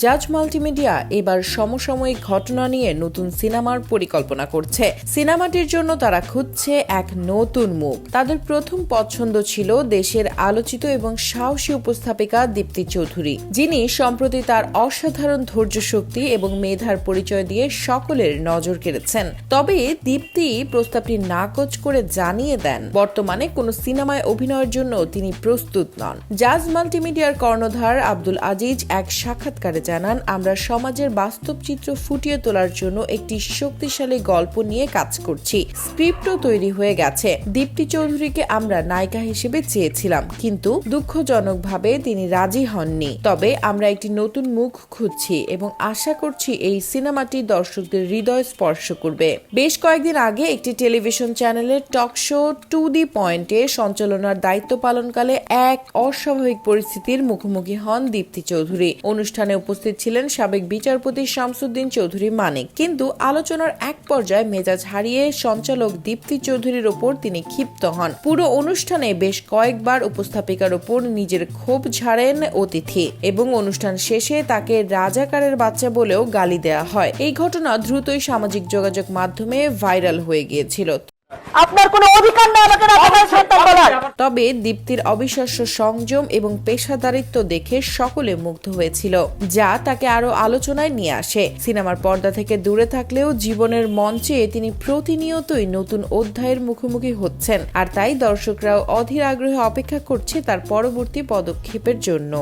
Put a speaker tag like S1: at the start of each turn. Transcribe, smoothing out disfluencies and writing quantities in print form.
S1: জাজ মাল্টিমিডিয়া এবার সমসাময়িক ঘটনা নিয়ে নতুন সিনেমার পরিকল্পনা করছে। সিনেমাটির জন্য তারা খুঁজছে এক নতুন মুখ। তাদের প্রথম পছন্দ ছিল দেশের আলোচিত এবং সাহসী উপস্থাপিকা দীপ্তি চৌধুরী, যিনি সম্প্রতি তার অসাধারণ ধৈর্য শক্তি এবং মেধার পরিচয় দিয়ে সকলের নজর কেড়েছেন। তবে দীপ্তি প্রস্তাবটি নাকচ করে জানিয়ে দেন বর্তমানে কোনো সিনেমায় অভিনয়ের জন্য তিনি প্রস্তুত নন। জাজ মাল্টিমিডিয়ার কর্ণধার আব্দুল আজিজ এক সাক্ষাৎকারে জানান, আমরা সমাজের বাস্তব চিত্র ফুটিয়ে তোলার জন্য একটি শক্তিশালী গল্প নিয়ে কাজ করছি। স্ক্রিপ্টও তৈরি হয়ে গেছে। দীপ্তি চৌধুরীকে আমরা নায়িকা হিসেবে চেয়েছিলাম, কিন্তু দুঃখজনকভাবে তিনি রাজি হননি। তবে আমরা একটি নতুন মুখ খুঁজছি এবং আশা করছি এই সিনেমাটি দর্শকদের হৃদয় স্পর্শ করবে। বেশ কয়েকদিন আগে একটি টেলিভিশন চ্যানেলের টক শো টু দি পয়েন্টে সঞ্চালনার দায়িত্ব পালনকালে এক অস্বাভাবিক পরিস্থিতির মুখোমুখি হন দীপ্তি চৌধুরী। অনুষ্ঠানে উপস্থিত ছিলেন সাবেক বিচারপতি শামসুদ্দিন চৌধুরী মানিক, কিন্তু আলোচনার এক পর্যায়ে মেজাজ হারিয়ে সঞ্চালক দীপ্তি চৌধুরীর ওপর তিনি ক্ষিপ্ত হন। পুরো অনুষ্ঠানে বেশ কয়েকবার উপস্থাপিকার ওপর নিজের ক্ষোভ ঝাড়েন অতিথি এবং অনুষ্ঠান শেষে তাকে রাজাকারের বাচ্চা বলেও গালি দেয়া হয়। এই ঘটনা দ্রুতই সামাজিক যোগাযোগ মাধ্যমে ভাইরাল হয়ে গিয়েছিল।
S2: আপনার কোনো অধিকার নেই আমাকে রাজাকার সন্তান বলার।
S1: তবে দীপ্তির অবিশ্বাস্য সংযম এবং পেশাদারিত্ব দেখে সকলে মুগ্ধ হয়েছিল, যা তাকে আরো আলোচনায় নিয়ে আসে। সিনেমার পর্দা থেকে দূরে থাকলেও জীবনের মঞ্চে তিনি প্রতিনিয়তই নতুন অধ্যায়ের মুখোমুখি হচ্ছেন, আর তাই দর্শকরাও অধীর আগ্রহে অপেক্ষা করছে তার পরবর্তী পদক্ষেপের জন্য।